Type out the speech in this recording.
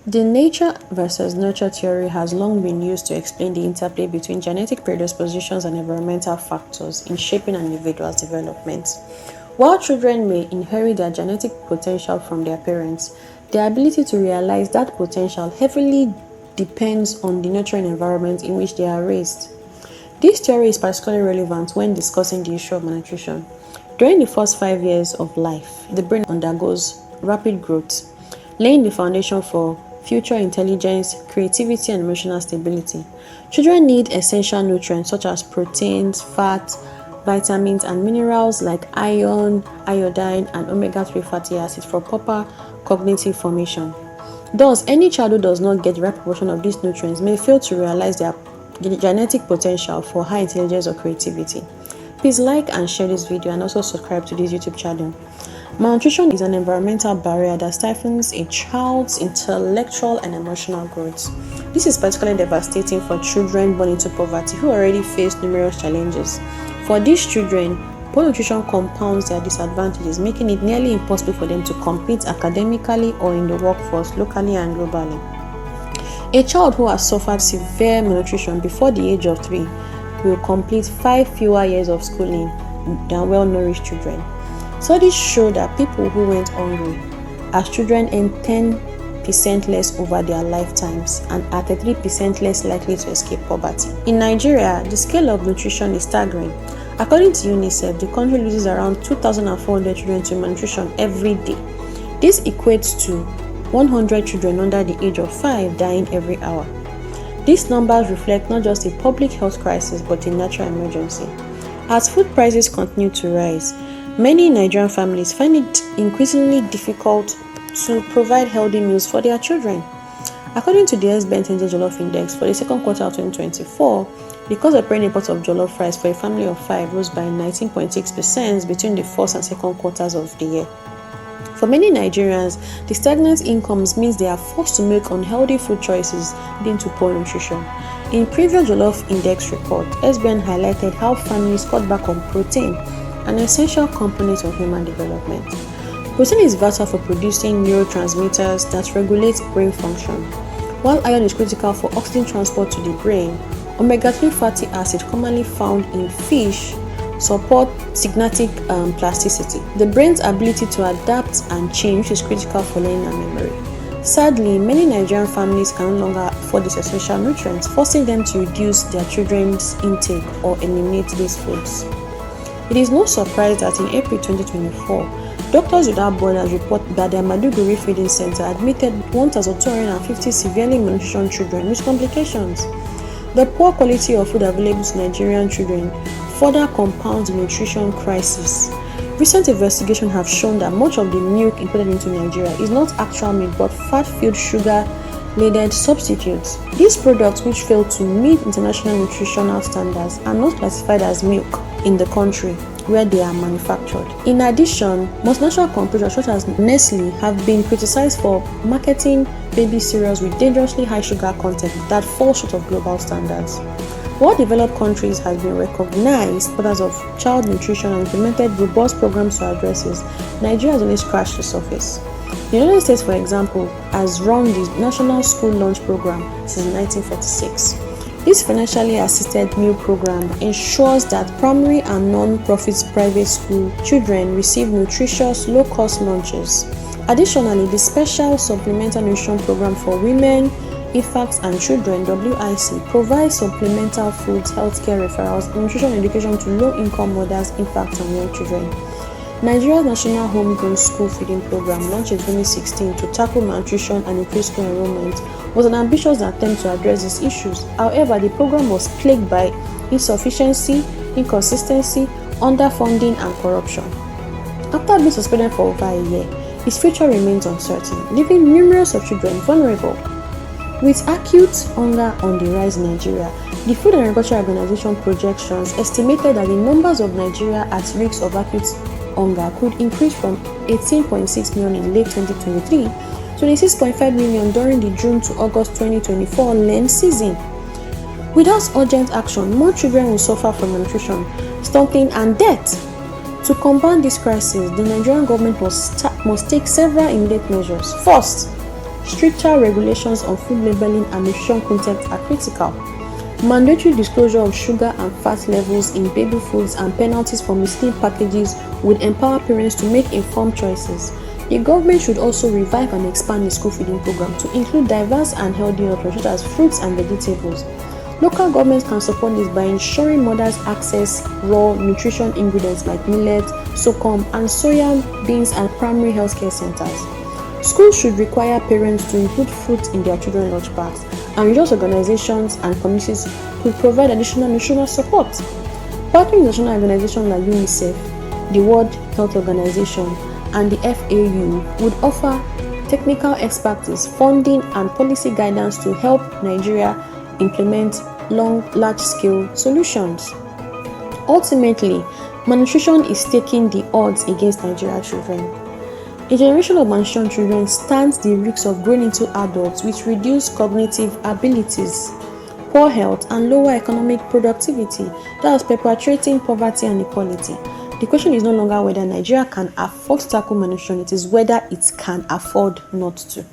The nature versus nurture theory has long been used to explain the interplay between genetic predispositions and environmental factors in shaping an individual's development. While children may inherit their genetic potential from their parents, their ability to realize that potential heavily depends on the nurturing environment in which they are raised. This theory is particularly relevant when discussing the issue of malnutrition. During the first 5 years of life, the brain undergoes rapid growth, laying the foundation for future intelligence, creativity, and emotional stability. Children need essential nutrients such as proteins, fat, vitamins, and minerals like iron, iodine, and omega-3 fatty acids for proper cognitive formation. Thus, any child who does not get the right proportion of these nutrients may fail to realize their genetic potential for high intelligence or creativity. Please like and share this video and also subscribe to this YouTube channel. Malnutrition is an environmental barrier that stifles a child's intellectual and emotional growth. This is particularly devastating for children born into poverty who already face numerous challenges. For these children, poor nutrition compounds their disadvantages, making it nearly impossible for them to compete academically or in the workforce locally and globally. A child who has suffered severe malnutrition before the age of 3 will complete 5 fewer years of schooling than well-nourished children. Studies show that people who went hungry as children earn 10% less over their lifetimes and are 33% less likely to escape poverty. In Nigeria, the scale of nutrition is staggering. According to UNICEF, the country loses around 2,400 children to malnutrition every day. This equates to 100 children under the age of 5 dying every hour. These numbers reflect not just a public health crisis but a natural emergency. As food prices continue to rise, many Nigerian families find it increasingly difficult to provide healthy meals for their children. According to the SBN Jollof Index for the second quarter of 2024, the cost of preparing a pot of jollof rice for a family of 5 rose by 19.6% between the first and second quarters of the year. For many Nigerians, the stagnant incomes means they are forced to make unhealthy food choices leading to poor nutrition. In previous Jollof Index report, SBN highlighted how families cut back on protein, an essential component of human development. Protein is vital for producing neurotransmitters that regulate brain function. While iron is critical for oxygen transport to the brain, omega-3 fatty acid commonly found in fish support synaptic plasticity, the brain's ability to adapt and change, which is critical for learning and memory. Sadly, many Nigerian families can no longer afford these essential nutrients, forcing them to reduce their children's intake or eliminate these foods. It is no surprise that in April 2024, Doctors Without Borders report that their Maiduguri Feeding Center admitted 1,250 severely malnutrition children with complications. The poor quality of food available to Nigerian children further compounds the nutrition crisis. Recent investigations have shown that much of the milk imported into Nigeria is not actual milk but fat-filled sugar-laden substitutes. These products, which fail to meet international nutritional standards, are not classified as milk in the country where they are manufactured. In addition, multinational companies such as Nestle have been criticized for marketing baby cereals with dangerously high sugar content that fall short of global standards. While developed countries have been recognized pillars of child nutrition and implemented robust programs to address this, Nigeria has only scratched the surface. The United States, for example, has run the National School Lunch Program since 1946. This financially assisted meal program ensures that primary and non-profit private school children receive nutritious, low-cost lunches. Additionally, the Special Supplemental Nutrition Program for Women, infants and children (WIC) provides supplemental foods, healthcare referrals, and nutrition education to low-income mothers, infants, and young children. Nigeria's National Homegrown School Feeding Program, launched in 2016 to tackle malnutrition and increase school enrollment, was an ambitious attempt to address these issues. However, the program was plagued by insufficiency, inconsistency, underfunding, and corruption. After being suspended for over a year, its future remains uncertain, leaving numerous of children vulnerable. With acute hunger on the rise in Nigeria, the Food and Agriculture Organization projections estimated that the numbers of Nigeria at risk of acute hunger could increase from 18.6 million in late 2023 to 26.5 million during the June to August 2024 lent season. Without urgent action, more children will suffer from malnutrition, stunting, and death. To combat this crisis, the Nigerian government must take several immediate measures. First, stricter regulations on food labeling and nutrition content are critical. Mandatory disclosure of sugar and fat levels in baby foods and penalties for misleading packages would empower parents to make informed choices. The government should also revive and expand the school feeding program to include diverse and healthy options such as fruits and vegetables. Local governments can support this by ensuring mothers access raw nutrition ingredients like millet, sorghum, and soya beans at primary healthcare centers. Schools should require parents to include fruit in their children's lunch bags, and religious organizations and communities could provide additional nutritional support. Partnering with national organizations like UNICEF, the World Health Organization, and the FAO would offer technical expertise, funding, and policy guidance to help Nigeria implement large-scale solutions. Ultimately, malnutrition is taking the odds against Nigerian children. A generation of malnutrition children stands the risk of growing into adults with reduced cognitive abilities, poor health, and lower economic productivity, thus perpetuating poverty and inequality. The question is no longer whether Nigeria can afford to tackle malnutrition, it is whether it can afford not to.